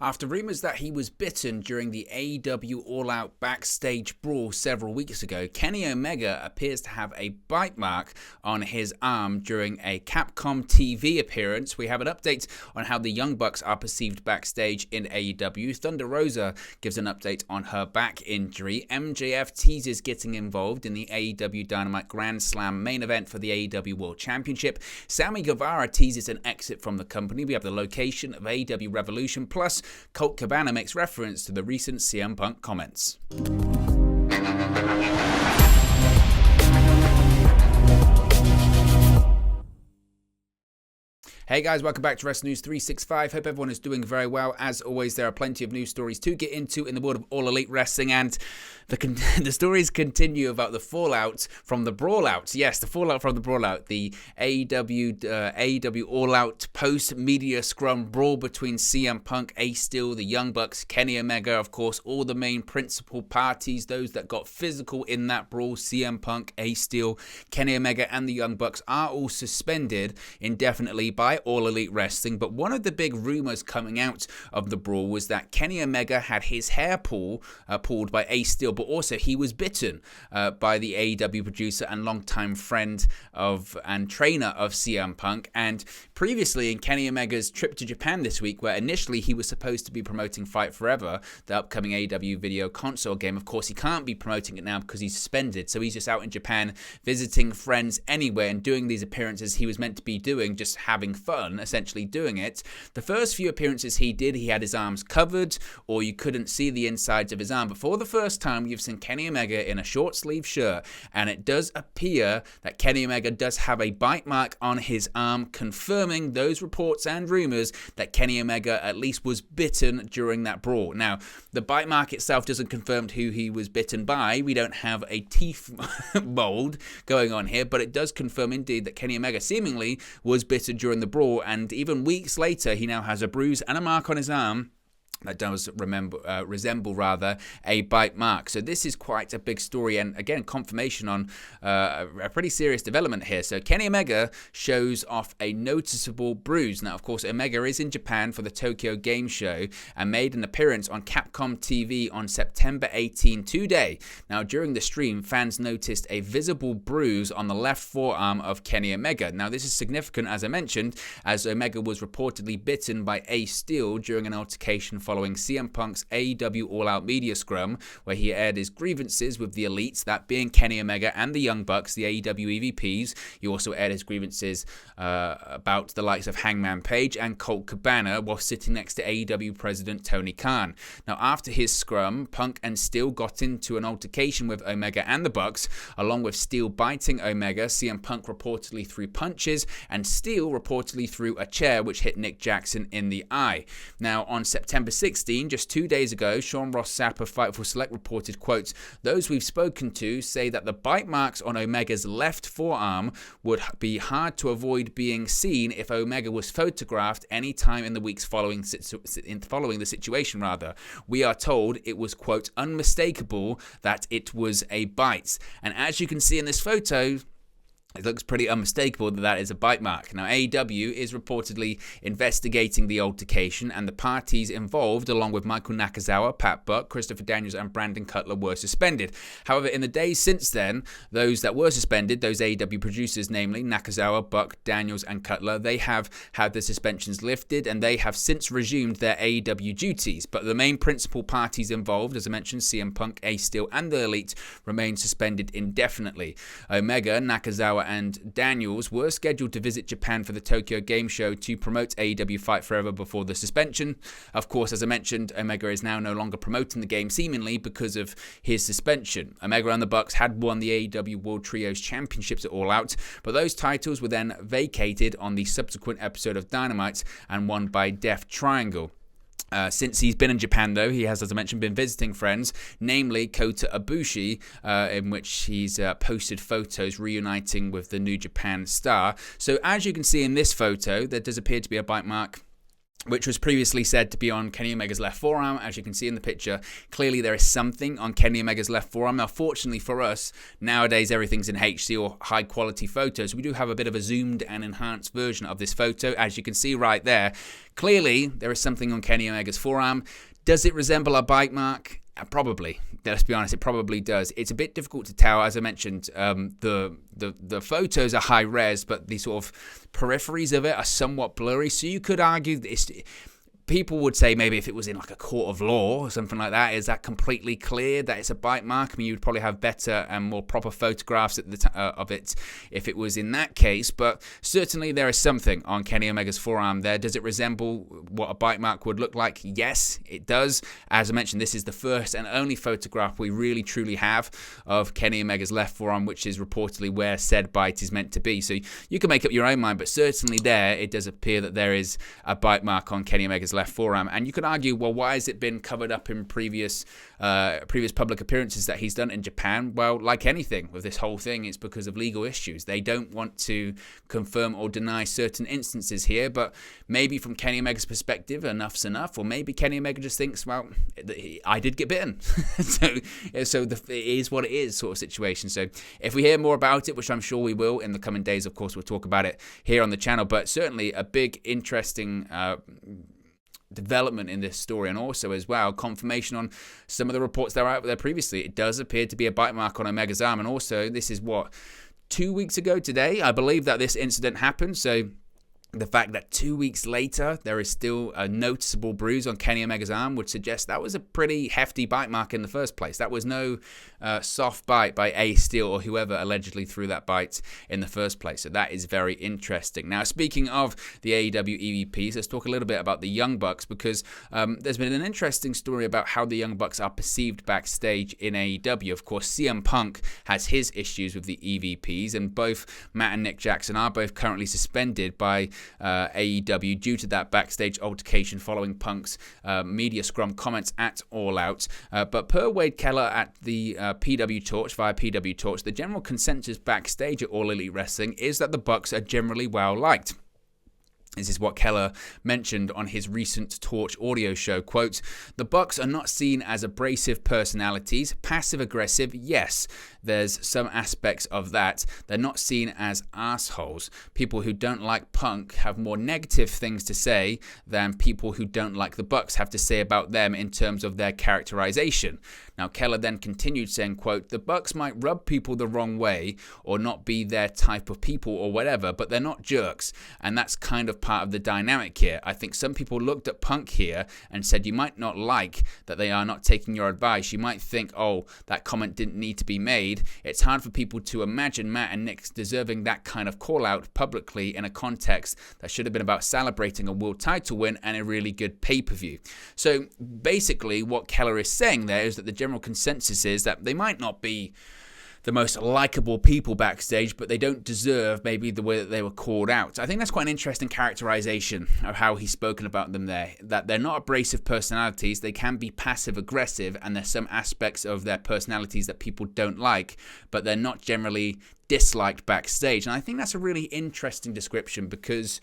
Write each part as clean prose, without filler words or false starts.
After rumours that he was bitten during the AEW All Out Backstage brawl several weeks ago, Kenny Omega appears to have a bite mark on his arm during a Capcom TV appearance. We have an update on how the Young Bucks are perceived backstage in AEW. Thunder Rosa gives an update on her back injury. MJF teases getting involved in the AEW Dynamite Grand Slam main event for the AEW World Championship. Sammy Guevara teases an exit from the company. We have the location of AEW Revolution, plus Colt Cabana makes reference to the recent CM Punk comments. Hey guys, welcome back to Wrestling News 365. Hope everyone is doing very well. As always, there are plenty of news stories to get into in the world of All Elite Wrestling, and the stories continue about the fallout from the Brawlout. Yes, the fallout from the Brawlout, the AEW All Out post-media scrum brawl between CM Punk, Ace Steel, the Young Bucks, Kenny Omega, of course, all the main principal parties, those that got physical in that brawl, CM Punk, Ace Steel, Kenny Omega, and the Young Bucks are all suspended indefinitely by All Elite Wrestling. But one of the big rumors coming out of the brawl was that Kenny Omega had his hair pulled by Ace Steel, but also he was bitten by the AEW producer and longtime friend and trainer of CM Punk. And previously in Kenny Omega's trip to Japan this week, where initially he was supposed to be promoting Fight Forever, the upcoming AEW video console game, of course he can't be promoting it now because he's suspended, so he's just out in Japan visiting friends anyway and doing these appearances he was meant to be doing, just having fun, essentially doing it. The first few appearances he did, he had his arms covered, or you couldn't see the insides of his arm. But for the first time, you've seen Kenny Omega in a short sleeve shirt, and it does appear that Kenny Omega does have a bite mark on his arm, confirming those reports and rumors that Kenny Omega at least was bitten during that brawl. Now, the bite mark itself doesn't confirm who he was bitten by. We don't have a teeth mold going on here, but it does confirm indeed that Kenny Omega seemingly was bitten during the brawl, and even weeks later he now has a bruise and a mark on his arm that does resemble a bite mark. So this is quite a big story, and again, confirmation on a pretty serious development here. So Kenny Omega shows off a noticeable bruise. Now, of course, Omega is in Japan for the Tokyo Game Show and made an appearance on Capcom TV on September 18 today. Now, during the stream, fans noticed a visible bruise on the left forearm of Kenny Omega. Now, this is significant, as I mentioned, as Omega was reportedly bitten by Ace Steel during an altercation following CM Punk's AEW All Out media scrum, where he aired his grievances with the elites, that being Kenny Omega and the Young Bucks, the AEW EVPs. He also aired his grievances about the likes of Hangman Page and Colt Cabana while sitting next to AEW President Tony Khan. Now, after his scrum, Punk and Steel got into an altercation with Omega and the Bucks, along with Steel biting Omega. CM Punk reportedly threw punches, and Steel reportedly threw a chair which hit Nick Jackson in the eye. Now, on September 16, just 2 days ago, Sean Ross Sapp of Fightful Select reported, quote, "Those we've spoken to say that the bite marks on Omega's left forearm would be hard to avoid being seen if Omega was photographed any time in the weeks following the situation. We are told it was, quote, unmistakable that it was a bite." And as you can see in this photo, it looks pretty unmistakable that that is a bite mark. Now, AEW is reportedly investigating the altercation, and the parties involved, along with Michael Nakazawa, Pat Buck, Christopher Daniels, and Brandon Cutler, were suspended. However, in the days since then, those that were suspended, those AEW producers, namely Nakazawa, Buck, Daniels, and Cutler, they have had the suspensions lifted, and they have since resumed their AEW duties. But the main principal parties involved, as I mentioned, CM Punk, Ace Steel, and the Elite, remain suspended indefinitely. Omega, Nakazawa, and Daniels were scheduled to visit Japan for the Tokyo Game Show to promote AEW Fight Forever before the suspension. Of course, as I mentioned, Omega is now no longer promoting the game, seemingly because of his suspension. Omega and the Bucks had won the AEW World Trios Championships at All Out, but those titles were then vacated on the subsequent episode of Dynamite and won by Death Triangle. Since he's been in Japan, though, he has, as I mentioned, been visiting friends, namely Kota Ibushi, in which he's posted photos reuniting with the New Japan star. So as you can see in this photo, there does appear to be a bite mark which was previously said to be on Kenny Omega's left forearm. As you can see in the picture, clearly there is something on Kenny Omega's left forearm. Now, fortunately for us, nowadays everything's in HD or high-quality photos. We do have a bit of a zoomed and enhanced version of this photo. As you can see right there, clearly there is something on Kenny Omega's forearm. Does it resemble a bite mark? Probably. Let's be honest, it probably does. It's a bit difficult to tell. As I mentioned, the photos are high res, but the sort of peripheries of it are somewhat blurry. So you could argue that people would say maybe if it was in like a court of law or something like that, is that completely clear that it's a bite mark? I mean, you would probably have better and more proper photographs at the of it if it was in that case. But certainly there is something on Kenny Omega's forearm there. Does it resemble what a bite mark would look like? Yes, it does. As I mentioned, this is the first and only photograph we really truly have of Kenny Omega's left forearm, which is reportedly where said bite is meant to be. So you can make up your own mind, but certainly there it does appear that there is a bite mark on Kenny Omega's left forearm. And you could argue, well, why has it been covered up in previous public appearances that he's done in Japan? Well, like anything with this whole thing, it's because of legal issues. They don't want to confirm or deny certain instances here, but maybe from Kenny Omega's perspective, enough's enough, or maybe Kenny Omega just thinks, well, I did get bitten. so it is what it is sort of situation. So if we hear more about it, which I'm sure we will in the coming days, of course, we'll talk about it here on the channel, but certainly a big, interesting development in this story, and also as well confirmation on some of the reports that were out there previously. It does appear to be a bite mark on Omega's arm, and also this is 2 weeks ago today, I believe, that this incident happened. So the fact that 2 weeks later there is still a noticeable bruise on Kenny Omega's arm would suggest that was a pretty hefty bite mark in the first place. That was no soft bite by Ace Steel or whoever allegedly threw that bite in the first place. So that is very interesting. Now, speaking of the AEW EVPs, let's talk a little bit about the Young Bucks, because there's been an interesting story about how the Young Bucks are perceived backstage in AEW. Of course, CM Punk has his issues with the EVPs, and both Matt and Nick Jackson are both currently suspended by AEW due to that backstage altercation following Punk's media scrum comments at All Out. But per Wade Keller at the PW Torch, via PW Torch, the general consensus backstage at All Elite Wrestling is that the Bucks are generally well liked. This is what Keller mentioned on his recent Torch audio show. Quote, "The Bucks are not seen as abrasive personalities. Passive-aggressive, yes, there's some aspects of that. They're not seen as assholes. People who don't like Punk have more negative things to say than people who don't like the Bucks have to say about them in terms of their characterization." Now, Keller then continued saying, quote, "The Bucks might rub people the wrong way or not be their type of people or whatever, but they're not jerks, and that's kind of part of the dynamic here. I think some people looked at Punk here and said you might not like that they are not taking your advice. You might think, oh, that comment didn't need to be made. It's hard for people to imagine Matt and Nick deserving that kind of call out publicly in a context that should have been about celebrating a world title win and a really good pay-per-view." So basically what Keller is saying there is that the general consensus is that they might not be the most likable people backstage, but they don't deserve maybe the way that they were called out. I think that's quite an interesting characterization of how he's spoken about them there, that they're not abrasive personalities. They can be passive-aggressive, and there's some aspects of their personalities that people don't like, but they're not generally disliked backstage. And I think that's a really interesting description, because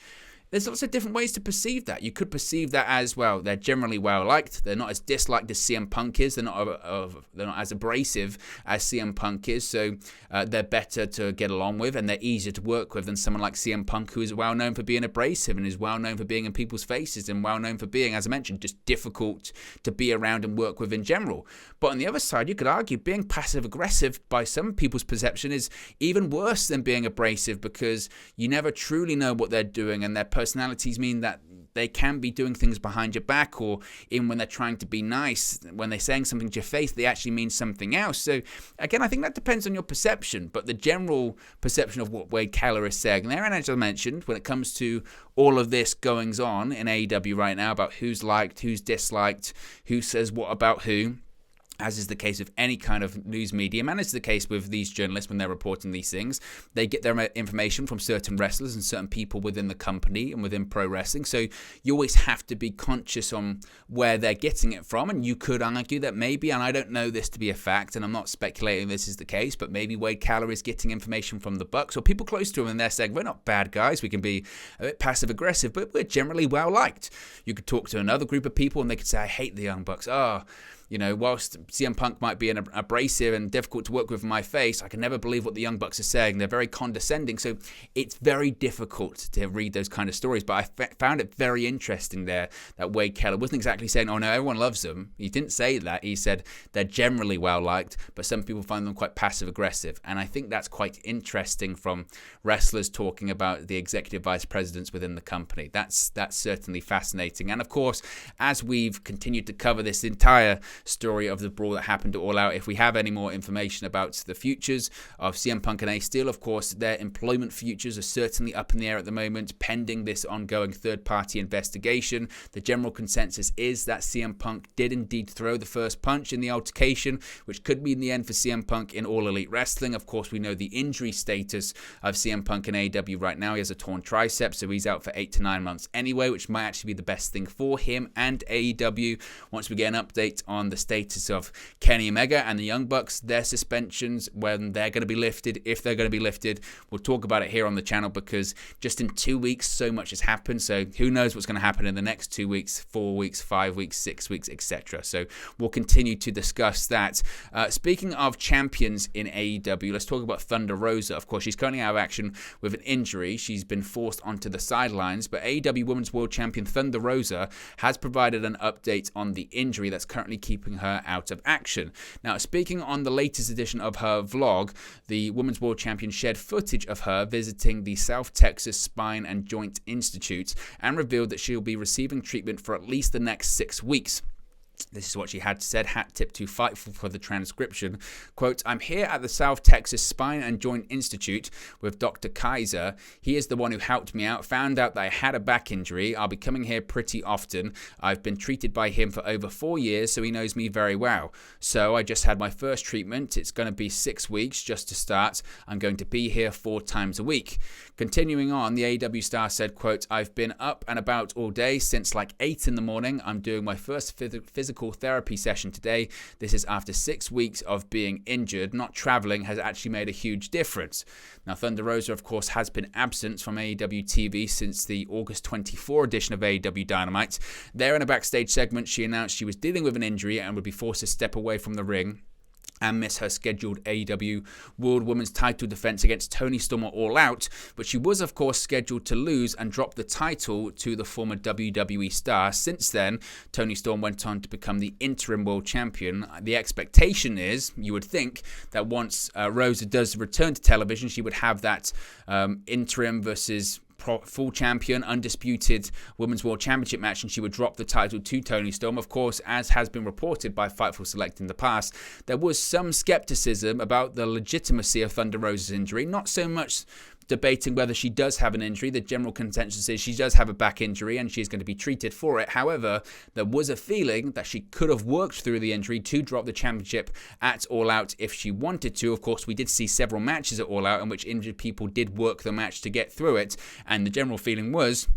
there's lots of different ways to perceive that. You could perceive that as, well, they're generally well liked. They're not as disliked as CM Punk is. They're not as abrasive as CM Punk is. So they're better to get along with, and they're easier to work with than someone like CM Punk, who is well known for being abrasive and is well known for being in people's faces and well known for being, as I mentioned, just difficult to be around and work with in general. But on the other side, you could argue being passive aggressive by some people's perception is even worse than being abrasive, because you never truly know what they're doing, and their personalities mean that they can be doing things behind your back, or even when they're trying to be nice, when they're saying something to your face, they actually mean something else. So again, I think that depends on your perception, but the general perception of what Wade Keller is saying there, and as I mentioned, when it comes to all of this goings on in AEW right now about who's liked, who's disliked, who says what about who, as is the case with any kind of news medium, and it's the case with these journalists when they're reporting these things, they get their information from certain wrestlers and certain people within the company and within pro wrestling. So you always have to be conscious on where they're getting it from, and you could argue that maybe, and I don't know this to be a fact, and I'm not speculating this is the case, but maybe Wade Keller is getting information from the Bucks or people close to him, and they're saying, we're not bad guys, we can be a bit passive-aggressive, but we're generally well-liked. You could talk to another group of people, and they could say, I hate the Young Bucks. Whilst CM Punk might be abrasive and difficult to work with in my face, I can never believe what the Young Bucks are saying. They're very condescending. So it's very difficult to read those kind of stories. But I found it very interesting there that Wade Keller wasn't exactly saying, oh no, everyone loves them. He didn't say that. He said they're generally well-liked, but some people find them quite passive-aggressive. And I think that's quite interesting from wrestlers talking about the executive vice presidents within the company. That's certainly fascinating. And of course, as we've continued to cover this entire story of the brawl that happened to All Out, if we have any more information about the futures of CM Punk and Ace Steel, of course, their employment futures are certainly up in the air at the moment, pending this ongoing third-party investigation. The general consensus is that CM Punk did indeed throw the first punch in the altercation, which could mean the end for CM Punk in All Elite Wrestling. Of course, we know the injury status of CM Punk in AEW right now. He has a torn tricep, so he's out for 8 to 9 months anyway, which might actually be the best thing for him and AEW. Once we get an update on the status of Kenny Omega and the Young Bucks, their suspensions, when they're going to be lifted, if they're going to be lifted, we'll talk about it here on the channel, because just in 2 weeks so much has happened. So who knows what's going to happen in the next 2 weeks, 4 weeks, 5 weeks, 6 weeks, etc. So we'll continue to discuss that. Speaking of champions in AEW, let's talk about Thunder Rosa. Of course, she's currently out of action with an injury. She's been forced onto the sidelines, but AEW Women's World Champion Thunder Rosa has provided an update on the injury that's currently keeping her out of action. Now, speaking on the latest edition of her vlog, the Women's World Champion shared footage of her visiting the South Texas Spine and Joint Institute and revealed that she'll be receiving treatment for at least the next 6 weeks. This is what she had said, hat tip to Fightful for the transcription. Quote, I'm here at the South Texas Spine and Joint Institute with Dr. Kaiser. He is the one who helped me out, found out that I had a back injury. I'll be coming here pretty often. I've been treated by him for over 4 years, so he knows me very well. So I just had my first treatment. It's going to be 6 weeks just to start. I'm going to be here 4 times a week. Continuing on, the AEW star said, quote, I've been up and about all day since like 8 in the morning. I'm doing my first physical therapy session today. This is after 6 weeks of being injured. Not traveling has actually made a huge difference. Now, Thunder Rosa, of course, has been absent from AEW TV since the August 24 edition of AEW Dynamite. There in a backstage segment, she announced she was dealing with an injury and would be forced to step away from the ring and miss her scheduled AEW World Women's title defense against Toni Storm at All Out, but she was of course scheduled to lose and drop the title to the former WWE star. Since then, Toni Storm went on to become the interim world champion. The expectation is, you would think, that once Rosa does return to television, she would have that interim versus full champion, undisputed Women's World Championship match, and she would drop the title to Toni Storm. Of course, as has been reported by Fightful Select in the past, there was some skepticism about the legitimacy of Thunder Rosa's injury, not so much debating whether she does have an injury. The general consensus is she does have a back injury and she's going to be treated for it. However, there was a feeling that she could have worked through the injury to drop the championship at All Out if she wanted to. Of course, we did see several matches at All Out in which injured people did work the match to get through it, and the general feeling was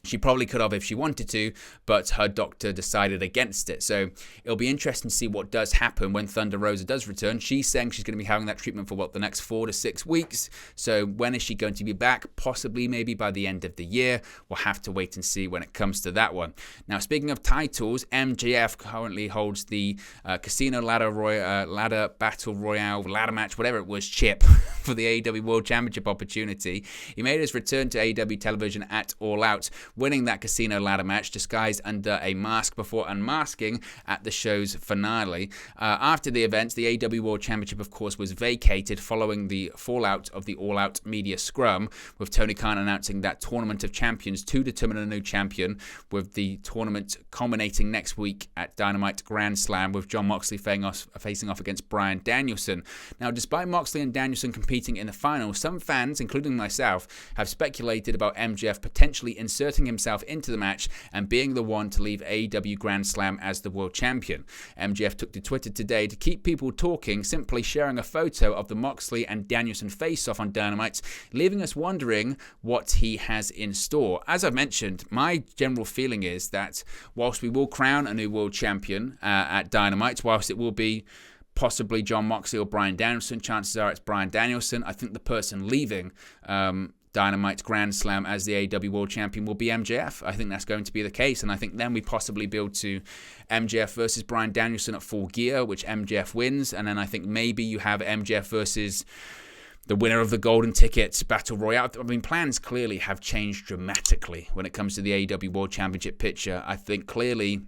she probably could have if she wanted to, but her doctor decided against it. So it'll be interesting to see what does happen when Thunder Rosa does return. She's saying she's going to be having that treatment for, the next 4 to 6 weeks. So when is she going to be back? Possibly maybe by the end of the year. We'll have to wait and see when it comes to that one. Now, speaking of titles, MJF currently holds the Casino Ladder Battle Royale ladder match, whatever it was, chip for the AEW World Championship opportunity. He made his return to AEW television at All Out, winning that Casino ladder match disguised under a mask before unmasking at the show's finale. After the event, the AEW World Championship, of course, was vacated following the fallout of the All Out media scrum, with Tony Khan announcing that Tournament of Champions to determine a new champion, with the tournament culminating next week at Dynamite Grand Slam, with Jon Moxley facing off against Bryan Danielson. Now, despite Moxley and Danielson competing in the final, some fans, including myself, have speculated about MJF potentially inserting himself into the match and being the one to leave AEW Grand Slam as the world champion. MJF took to Twitter today to keep people talking, simply sharing a photo of the Moxley and Danielson face-off on Dynamite, leaving us wondering what he has in store. As I've mentioned, my general feeling is that whilst we will crown a new world champion at Dynamite, whilst it will be possibly Jon Moxley or Bryan Danielson, chances are it's Bryan Danielson, I think the person leaving Dynamite Grand Slam as the AEW World Champion will be MJF. I think that's going to be the case, and I think then we possibly build to MJF versus Bryan Danielson at Full Gear, which MJF wins, and then I think maybe you have MJF versus the winner of the Golden Ticket Battle Royale. I mean, plans clearly have changed dramatically when it comes to the AEW World Championship picture. I think clearly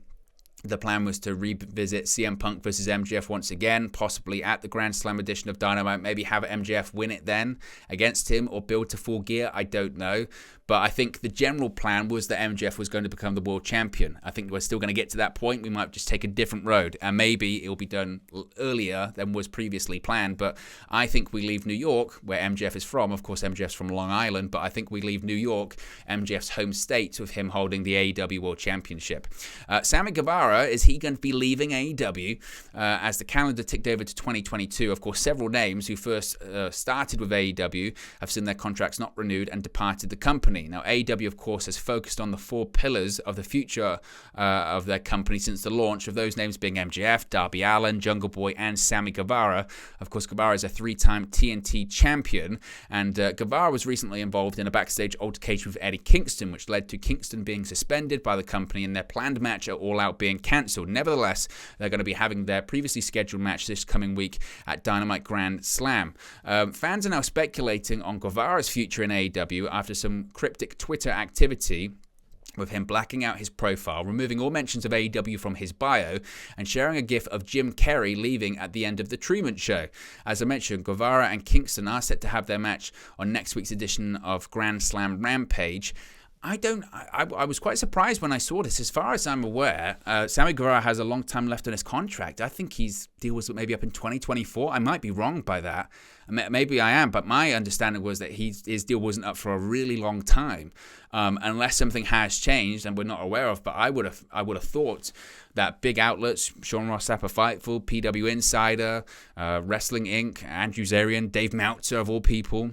the plan was to revisit CM Punk versus MJF once again, possibly at the Grand Slam edition of Dynamite, maybe have MJF win it then against him or build to Full Gear, I don't know. But I think the general plan was that MJF was going to become the world champion. I think we're still going to get to that point. We might just take a different road, and maybe it'll be done earlier than was previously planned. But I think we leave New York, where MJF is from. Of course, MJF's from Long Island, but I think we leave New York, MJF's home state, with him holding the AEW World Championship. Sammy Guevara, is he going to be leaving AEW? As the calendar ticked over to 2022, of course, several names who first started with AEW have seen their contracts not renewed and departed the company. Now, AEW, of course, has focused on the four pillars of the future of their company since the launch, of those names being MJF, Darby Allin, Jungle Boy, and Sammy Guevara. Of course, Guevara is a three-time TNT champion, and Guevara was recently involved in a backstage altercation with Eddie Kingston, which led to Kingston being suspended by the company and their planned match at All Out being cancelled. Nevertheless, they're going to be having their previously scheduled match this coming week at Dynamite Grand Slam. Fans are now speculating on Guevara's future in AEW after some cryptic Twitter activity, with him blacking out his profile, removing all mentions of AEW from his bio, and sharing a gif of Jim Carrey leaving at the end of The Truman Show. As I mentioned, Guevara and Kingston are set to have their match on next week's edition of Grand Slam Rampage. I was quite surprised when I saw this. As far as I'm aware, Sammy Guevara has a long time left on his contract. I think his deal was maybe up in 2024. I might be wrong by that. Maybe I am, but my understanding was that his deal wasn't up for a really long time, unless something has changed and we're not aware of. But I would have thought that big outlets, Sean Ross Sapp of Fightful, PW Insider, Wrestling Inc., Andrew Zarian, Dave Meltzer of all people,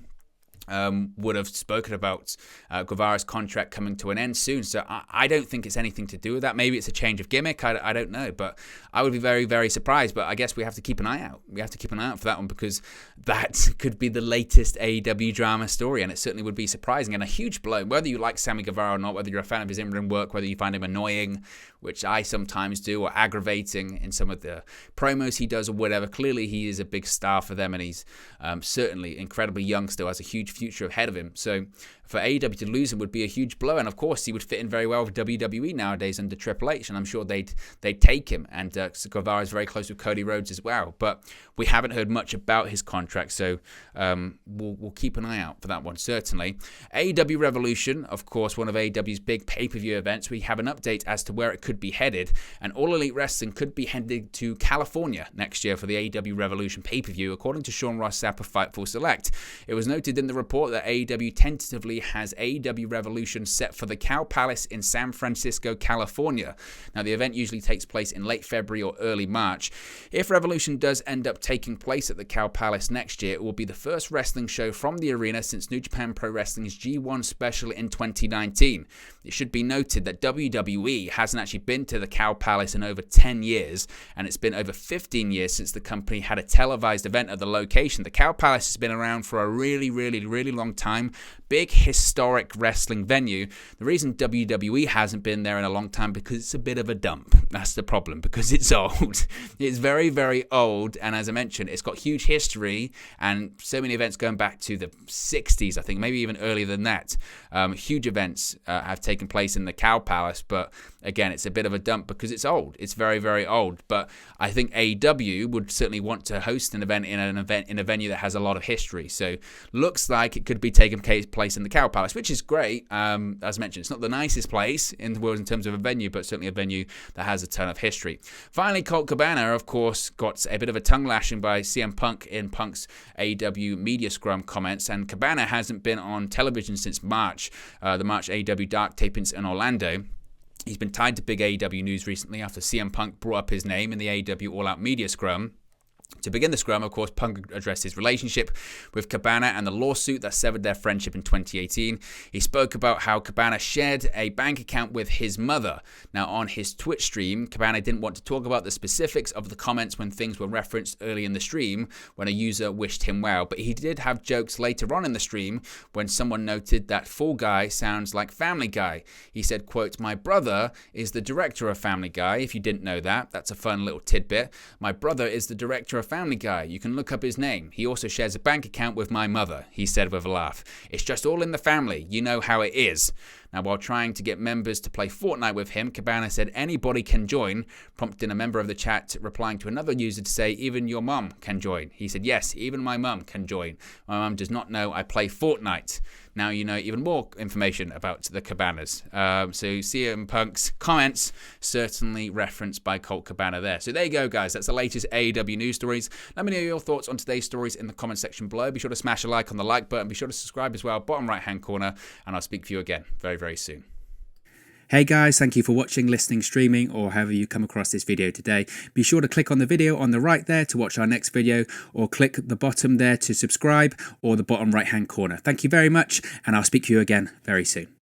would have spoken about Guevara's contract coming to an end soon. So I don't think it's anything to do with that. Maybe it's a change of gimmick. I don't know. But I would be very, very surprised. But I guess we have to keep an eye out. We have to keep an eye out for that one, because that could be the latest AEW drama story. And it certainly would be surprising and a huge blow. Whether you like Sammy Guevara or not, whether you're a fan of his in-ring work, whether you find him annoying, which I sometimes do, or aggravating in some of the promos he does or whatever. Clearly, he is a big star for them, and he's certainly incredibly young still, has a huge future ahead of him. So for AEW to lose him would be a huge blow, and of course he would fit in very well with WWE nowadays under Triple H, and I'm sure they'd take him. And Guevara is very close with Cody Rhodes as well, but we haven't heard much about his contract, so we'll keep an eye out for that one, certainly. AEW Revolution, of course, one of AEW's big pay-per-view events. We have an update as to where it could be headed, and All Elite Wrestling could be headed to California next year for the AEW Revolution pay-per-view, according to Sean Ross Sapp of Fightful Select. It was noted in the report that AEW tentatively has AEW Revolution set for the Cow Palace in San Francisco, California. Now, the event usually takes place in late February or early March. If Revolution does end up taking place at the Cow Palace next year, it will be the first wrestling show from the arena since New Japan Pro Wrestling's G1 special in 2019. It should be noted that WWE hasn't actually been to the Cow Palace in over 10 years, and it's been over 15 years since the company had a televised event at the location. The Cow Palace has been around for a really, really, really long time. Big historic wrestling venue. The reason WWE hasn't been there in a long time, because it's a bit of a dump. That's the problem, because it's old. It's very, very old, and as I mentioned, it's got huge history and so many events going back to the 60s, I think, maybe even earlier than that. Huge events have taken place in the Cow Palace, but again, it's a bit of a dump because it's old. It's very, very old. But I think AEW would certainly want to host an event in a venue that has a lot of history. So looks like it could be taking place place in the Cow Palace, which is great. As mentioned, it's not the nicest place in the world in terms of a venue, but certainly a venue that has a ton of history. Finally, Colt Cabana, of course, got a bit of a tongue lashing by CM Punk in Punk's AEW media scrum comments, and Cabana hasn't been on television since March, the March AEW Dark tapings in Orlando. He's been tied to big AEW news recently after CM Punk brought up his name in the AEW All Out media scrum. To begin the scrum, of course, Punk addressed his relationship with Cabana and the lawsuit that severed their friendship in 2018. He spoke about how Cabana shared a bank account with his mother. Now, on his Twitch stream, Cabana didn't want to talk about the specifics of the comments when things were referenced early in the stream when a user wished him well, but he did have jokes later on in the stream when someone noted that Fall Guy sounds like Family Guy. He said, quote, "My brother is the director of Family Guy, if you didn't know that. That's a fun little tidbit. My brother is the director of Family Guy. You can look up his name. He also shares a bank account with my mother," he said with a laugh. "It's just all in the family. You know how it is." Now, while trying to get members to play Fortnite with him, Cabana said anybody can join, prompting a member of the chat replying to another user to say, "Even your mum can join." He said, "Yes, even my mum can join. My mum does not know I play Fortnite." Now you know even more information about the Cabanas. So CM Punk's comments certainly referenced by Colt Cabana there. So there you go, guys. That's the latest AEW news stories. Let me know your thoughts on today's stories in the comment section below. Be sure to smash a like on the like button. Be sure to subscribe as well, bottom right-hand corner. And I'll speak to you again very, very soon. Hey guys, thank you for watching, listening, streaming, or however you come across this video today. Be sure to click on the video on the right there to watch our next video, or click the bottom there to subscribe, or the bottom right hand corner. Thank you very much, and I'll speak to you again very soon.